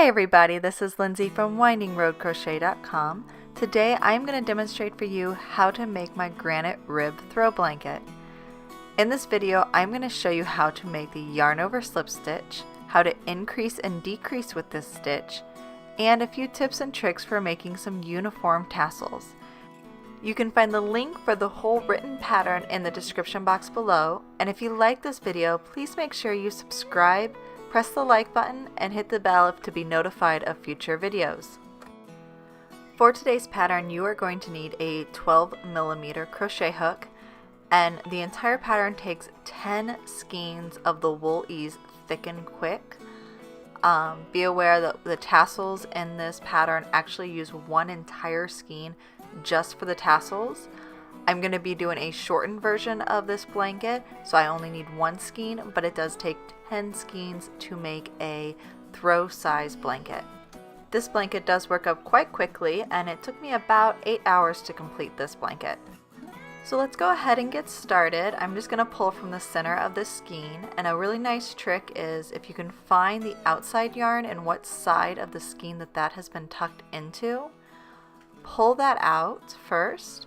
Hi everybody, this is Lindsey from windingroadcrochet.com. Today I'm going to demonstrate for you how to make my Granite Rib Throw blanket. In this video I'm going to show you how to make the yarn over slip stitch, how to increase and decrease with this stitch, and a few tips and tricks for making some uniform tassels. You can find the link for the whole written pattern in the description box below, and if you like this video, please make sure you subscribe, press the like button, and hit the bell to be notified of future videos. For today's pattern, you are going to need a 12mm crochet hook, and the entire pattern takes 10 skeins of the Wool Ease Thick and Quick. Be aware that the tassels in this pattern actually use one entire skein just for the tassels. I'm going to be doing a shortened version of this blanket, so I only need one skein, but it does take 10 skeins to make a throw size blanket. This blanket does work up quite quickly, and it took me about 8 hours to complete this blanket. So let's go ahead and get started. I'm just going to pull from the center of the skein, and a really nice trick is if you can find the outside yarn and what side of the skein that has been tucked into, pull that out first,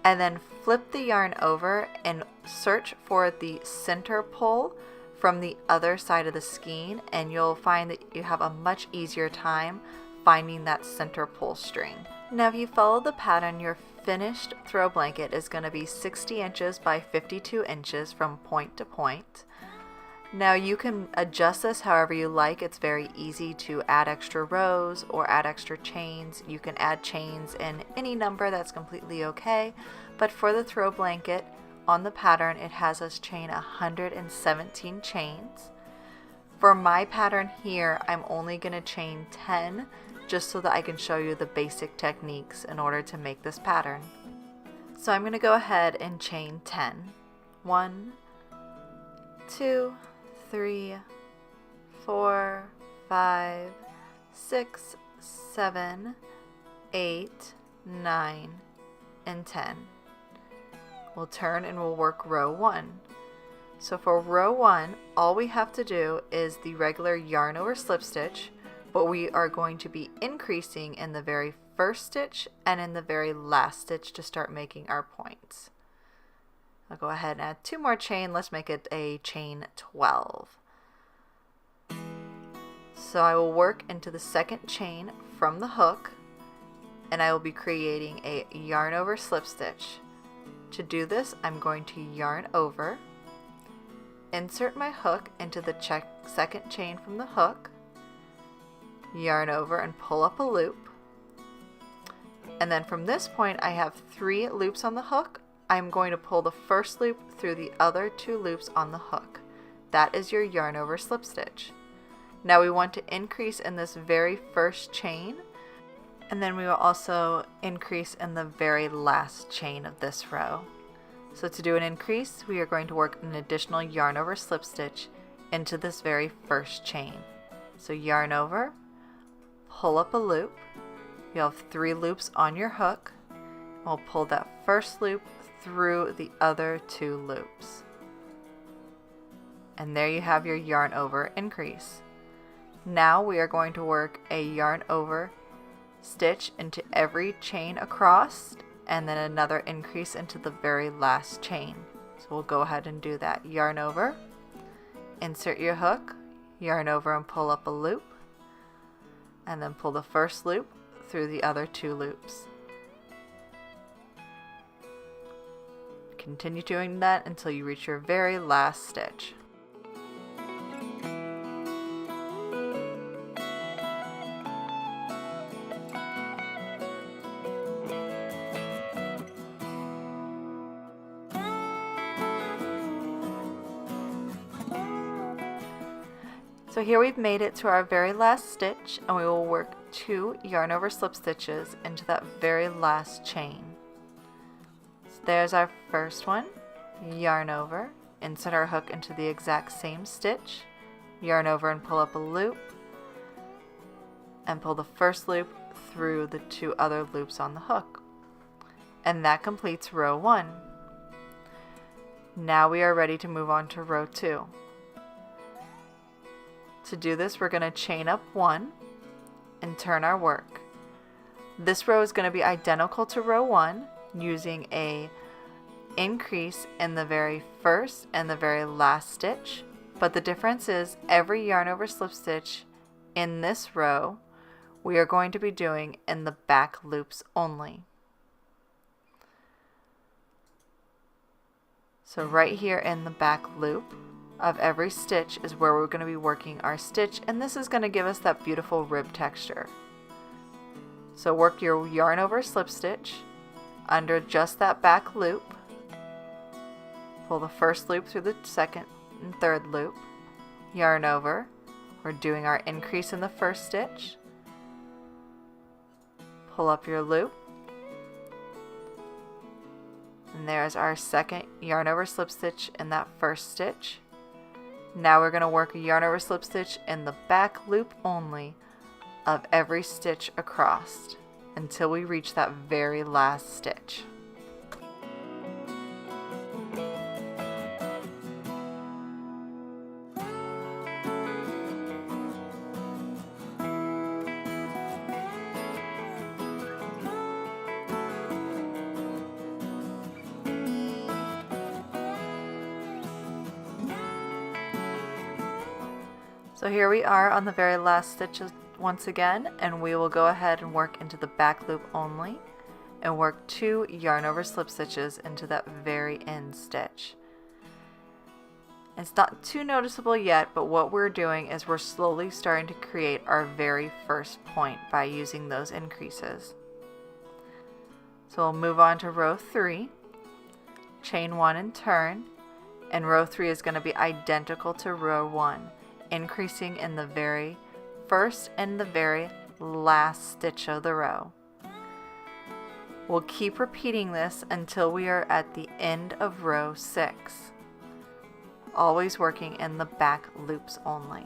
and then flip the yarn over and search for the center pull from the other side of the skein, and you'll find that you have a much easier time finding that center pull string. Now if you follow the pattern, your finished throw blanket is going to be 60 inches by 52 inches from point to point. Now you can adjust this however you like. It's very easy to add extra rows or add extra chains. You can add chains in any number, that's completely okay. But for the throw blanket on the pattern, it has us chain 117 chains. For my pattern here, I'm only going to chain 10 just so that I can show you the basic techniques in order to make this pattern. So I'm going to go ahead and chain 10. 1, 2, 3, 4, 5, 6, 7, 8, 9, and 10. We'll turn and we'll work row 1. So for row 1, all we have to do is the regular yarn over slip stitch, but we are going to be increasing in the very first stitch and in the very last stitch to start making our points. I'll go ahead and add 2 more chain. Let's make it a chain 12. So I will work into the second chain from the hook, and I will be creating a yarn over slip stitch. To do this, I'm going to yarn over, insert my hook into the second chain from the hook, yarn over and pull up a loop, and then from this point I have 3 loops on the hook. I'm going to pull the first loop through the other 2 loops on the hook. That is your yarn over slip stitch. Now we want to increase in this very first chain, and then we will also increase in the very last chain of this row. So to do an increase, we are going to work an additional yarn over slip stitch into this very first chain. So yarn over, pull up a loop. You have 3 loops on your hook. We'll pull that first loop through the other 2 loops. And there you have your yarn over increase. Now we are going to work a yarn over stitch into every chain across, and then another increase into the very last chain. So we'll go ahead and do that. Yarn over, insert your hook, yarn over and pull up a loop, and then pull the first loop through the other 2 loops. Continue doing that until you reach your very last stitch. So here we've made it to our very last stitch, and we will work 2 yarn over slip stitches into that very last chain. So there's our first one, yarn over, insert our hook into the exact same stitch, yarn over and pull up a loop, and pull the first loop through the 2 other loops on the hook. And that completes row 1. Now we are ready to move on to row 2. To do this, we're going to chain up 1, and turn our work. This row is going to be identical to row 1, using a increase in the very first and the very last stitch, but the difference is every yarn over slip stitch in this row we are going to be doing in the back loops only. So right here in the back loop of every stitch is where we're going to be working our stitch, and this is going to give us that beautiful rib texture. So work your yarn over slip stitch under just that back loop. Pull the first loop through the second and third loop, yarn over. We're doing our increase in the first stitch. Pull up your loop, and there's our second yarn over slip stitch in that first stitch. Now we're going to work a yarn over slip stitch in the back loop only of every stitch across until we reach that very last stitch. So here we are on the very last stitches once again, and we will go ahead and work into the back loop only and work 2 yarn over slip stitches into that very end stitch. It's not too noticeable yet, but what we're doing is we're slowly starting to create our very first point by using those increases. So we'll move on to row 3, chain 1 and turn, and row 3 is going to be identical to row 1. Increasing in the very first and the very last stitch of the row. We'll keep repeating this until we are at the end of row 6, always working in the back loops only.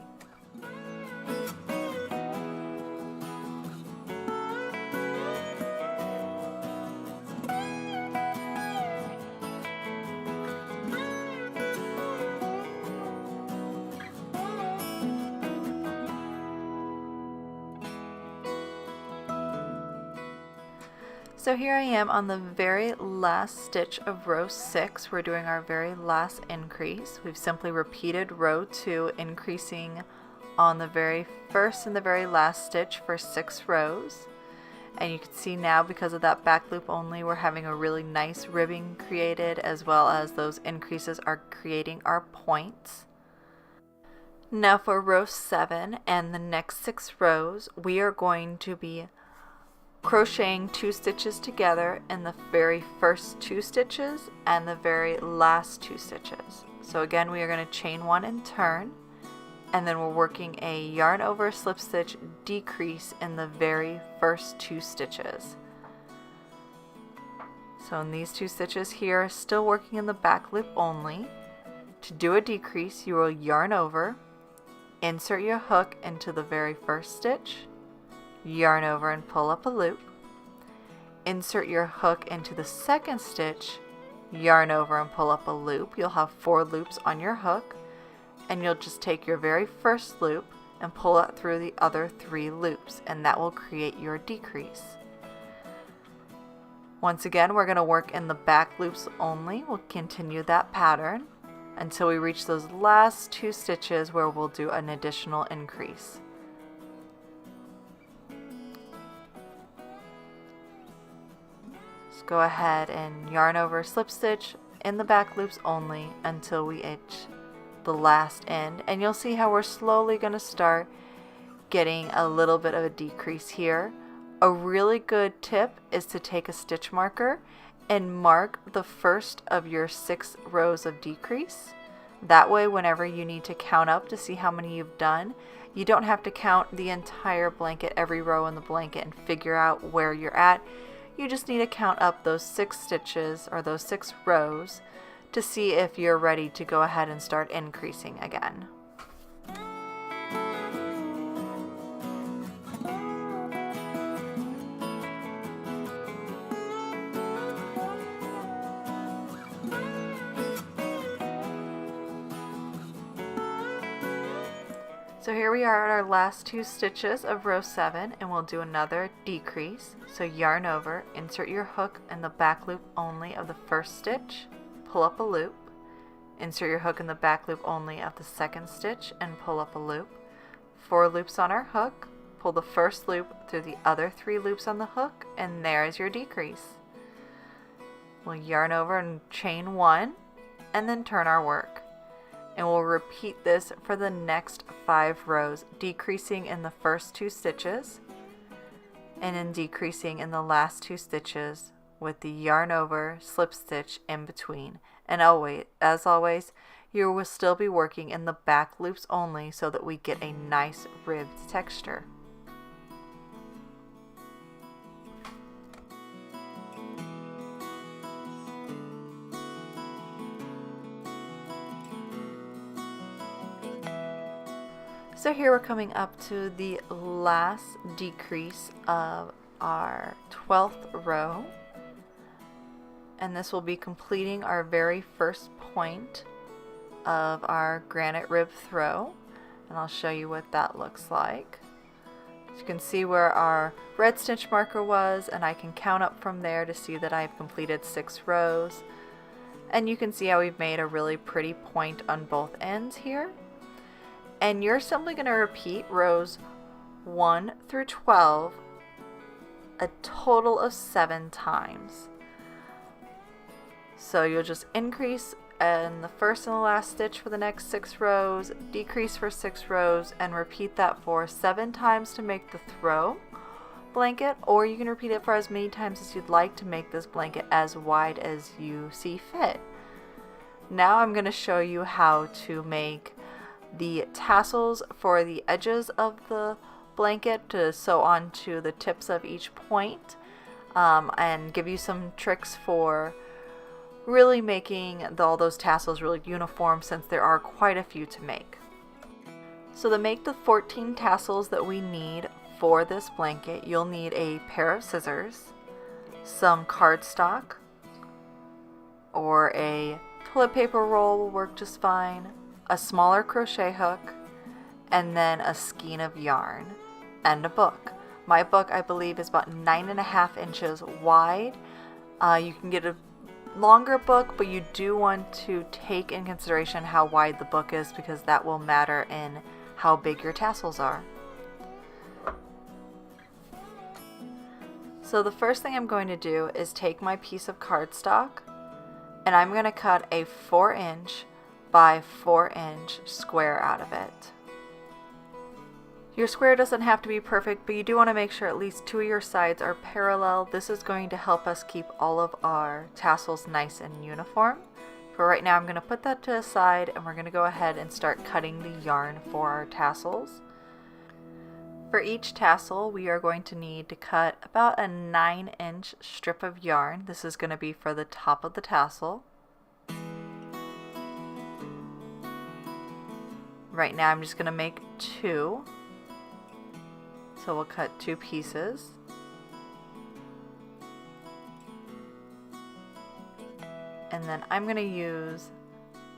So here I am on the very last stitch of row 6. We're doing our very last increase. We've simply repeated row 2, increasing on the very first and the very last stitch for 6 rows. And you can see now, because of that back loop only, we're having a really nice ribbing created, as well as those increases are creating our points. Now for row 7 and the next 6 rows, we are going to be crocheting 2 stitches together in the very first 2 stitches and the very last 2 stitches. So again, we are going to chain 1 and turn, and then we're working a yarn over slip stitch decrease in the very first 2 stitches. So in these 2 stitches here, still working in the back loop only. To do a decrease, you will yarn over, insert your hook into the very first stitch, yarn over and pull up a loop, insert your hook into the second stitch, yarn over and pull up a loop. You'll have 4 loops on your hook, and you'll just take your very first loop and pull it through the other 3 loops, and that will create your decrease. Once again, we're going to work in the back loops only. We'll continue that pattern until we reach those last 2 stitches where we'll do an additional increase. Go ahead and yarn over slip stitch in the back loops only until we hit the last end, and you'll see how we're slowly going to start getting a little bit of a decrease here. A really good tip is to take a stitch marker and mark the first of your 6 rows of decrease. That way, whenever you need to count up to see how many you've done, you don't have to count the entire blanket, every row in the blanket, and figure out where you're at. You just need to count up those 6 stitches or those 6 rows to see if you're ready to go ahead and start increasing again. So here we are at our last 2 stitches of row 7, and we'll do another decrease. So yarn over, insert your hook in the back loop only of the first stitch, pull up a loop, insert your hook in the back loop only of the second stitch and pull up a loop. 4 loops on our hook, pull the first loop through the other 3 loops on the hook, and there's your decrease. We'll yarn over and chain 1 and then turn our work. And we'll repeat this for the next 5 rows, decreasing in the first 2 stitches and then decreasing in the last 2 stitches with the yarn over, slip stitch in between. And as always, you will still be working in the back loops only so that we get a nice ribbed texture. So here we're coming up to the last decrease of our 12th row, and this will be completing our very first point of our Granite Rib Throw, and I'll show you what that looks like. So you can see where our red stitch marker was, and I can count up from there to see that I've completed 6 rows, and you can see how we've made a really pretty point on both ends here. And you're simply going to repeat rows 1 through 12 a total of 7 times. So you'll just increase in the first and the last stitch for the next 6 rows, decrease for 6 rows, and repeat that for 7 times to make the throw blanket, or you can repeat it for as many times as you'd like to make this blanket as wide as you see fit. Now I'm going to show you how to make the tassels for the edges of the blanket to sew onto the tips of each point, and give you some tricks for really making all those tassels really uniform, since there are quite a few to make. So to make the 14 tassels that we need for this blanket, you'll need a pair of scissors, some cardstock, or a toilet paper roll will work just fine, a smaller crochet hook, and then a skein of yarn, and a book. My book, I believe, is about 9.5 inches wide. You can get a longer book, but you do want to take in consideration how wide the book is, because that will matter in how big your tassels are. So the first thing I'm going to do is take my piece of cardstock, and I'm going to cut a 4-inch by 4-inch square out of it. Your square doesn't have to be perfect, but you do want to make sure at least 2 of your sides are parallel. This is going to help us keep all of our tassels nice and uniform. For right now, I'm going to put that to the side, and we're going to go ahead and start cutting the yarn for our tassels. For each tassel, we are going to need to cut about a 9-inch strip of yarn. This is going to be for the top of the tassel. Right now I'm just going to make 2, so we'll cut 2 pieces. And then I'm going to use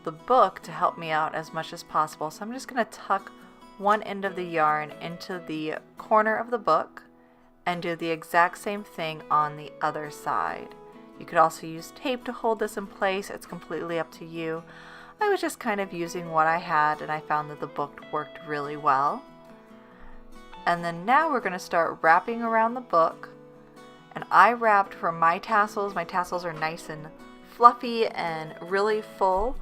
the book to help me out as much as possible, so I'm just going to tuck one end of the yarn into the corner of the book and do the exact same thing on the other side. You could also use tape to hold this in place, it's completely up to you. I was just kind of using what I had, and I found that the book worked really well. And then now we're going to start wrapping around the book. And I wrapped for my tassels. My tassels are nice and fluffy and really full.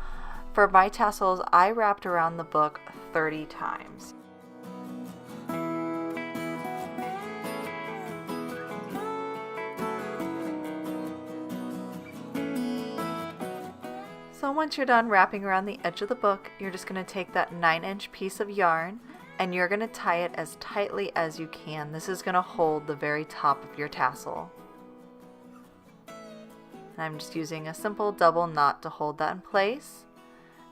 For my tassels, I wrapped around the book 30 times. So once you're done wrapping around the edge of the book, you're just going to take that 9-inch piece of yarn and you're going to tie it as tightly as you can. This is going to hold the very top of your tassel. And I'm just using a simple double knot to hold that in place.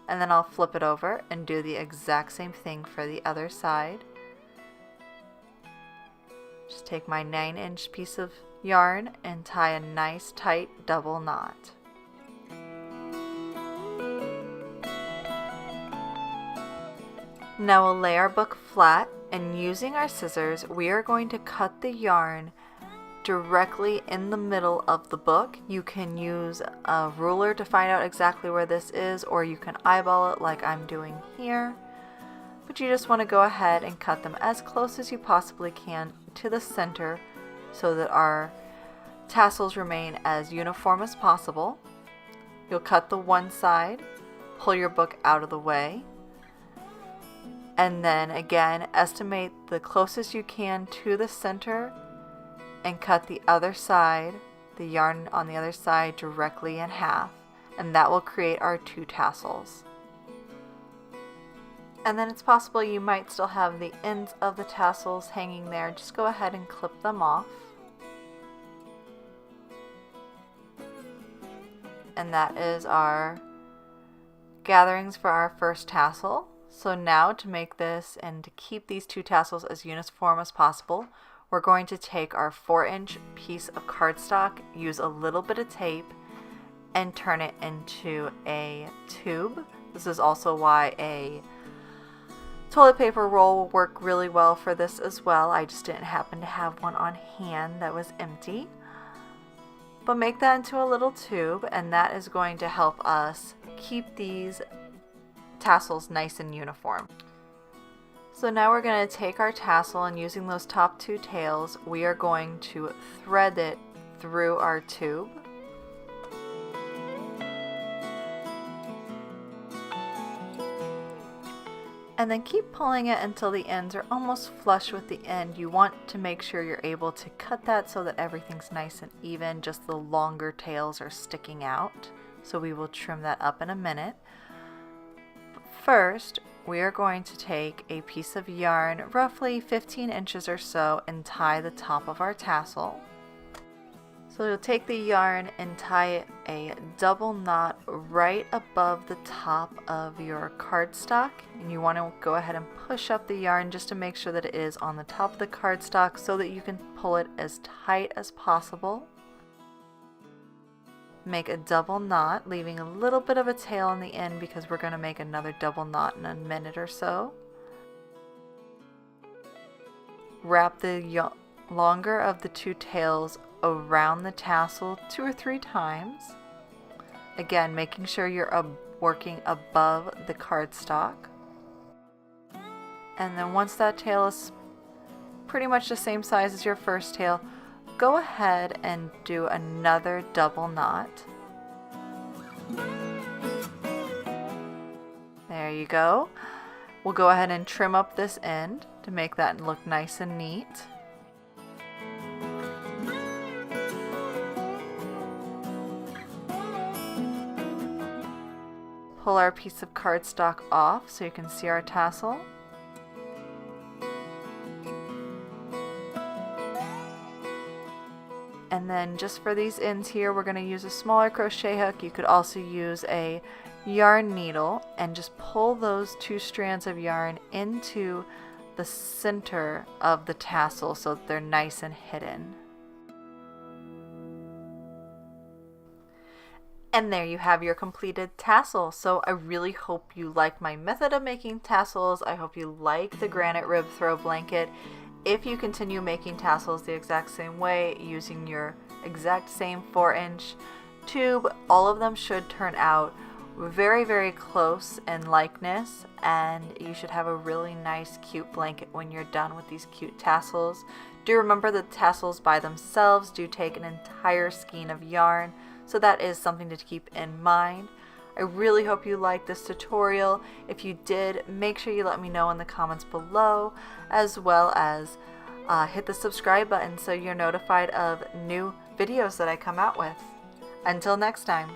And then I'll flip it over and do the exact same thing for the other side. Just take my 9-inch piece of yarn and tie a nice tight double knot. Now we'll lay our book flat, and using our scissors, we are going to cut the yarn directly in the middle of the book. You can use a ruler to find out exactly where this is, or you can eyeball it like I'm doing here. But you just want to go ahead and cut them as close as you possibly can to the center so that our tassels remain as uniform as possible. You'll cut the one side, pull your book out of the way, and then again estimate the closest you can to the center and cut the other side, the yarn on the other side, directly in half, and that will create our two tassels. And then it's possible you might still have the ends of the tassels hanging there. Just go ahead and clip them off. And that is our gatherings for our first tassel. So now to make this and to keep these two tassels as uniform as possible, we're going to take our 4-inch piece of cardstock, use a little bit of tape, and turn it into a tube. This is also why a toilet paper roll will work really well for this as well. I just didn't happen to have one on hand that was empty. But make that into a little tube, and that is going to help us keep these tassels nice and uniform. So now we're going to take our tassel, and using those top two tails, we are going to thread it through our tube. And then keep pulling it until the ends are almost flush with the end. You want to make sure you're able to cut that so that everything's nice and even, just the longer tails are sticking out. So we will trim that up in a minute. But first, we are going to take a piece of yarn, roughly 15 inches or so, and tie the top of our tassel. So you'll take the yarn and tie a double knot right above the top of your cardstock, and you want to go ahead and push up the yarn just to make sure that it is on the top of the cardstock so that you can pull it as tight as possible. Make a double knot, leaving a little bit of a tail on the end because we're going to make another double knot in a minute or so. Wrap the longer of the two tails around the tassel 2 or 3 times. Again, making sure you're working above the cardstock. And then once that tail is pretty much the same size as your first tail, go ahead and do another double knot. There you go. We'll go ahead and trim up this end to make that look nice and neat. Pull our piece of cardstock off so you can see our tassel. And then just for these ends here, we're going to use a smaller crochet hook. You could also use a yarn needle and just pull those 2 strands of yarn into the center of the tassel so that they're nice and hidden. And there you have your completed tassel. So I really hope you like my method of making tassels. I hope you like the Granite Rib Throw blanket. If you continue making tassels the exact same way, using your exact same 4-inch tube, all of them should turn out very, very close in likeness, and you should have a really nice, cute blanket when you're done with these cute tassels. Do remember that tassels by themselves do take an entire skein of yarn, so that is something to keep in mind. I really hope you liked this tutorial. If you did, make sure you let me know in the comments below, as well as hit the subscribe button so you're notified of new videos that I come out with. Until next time.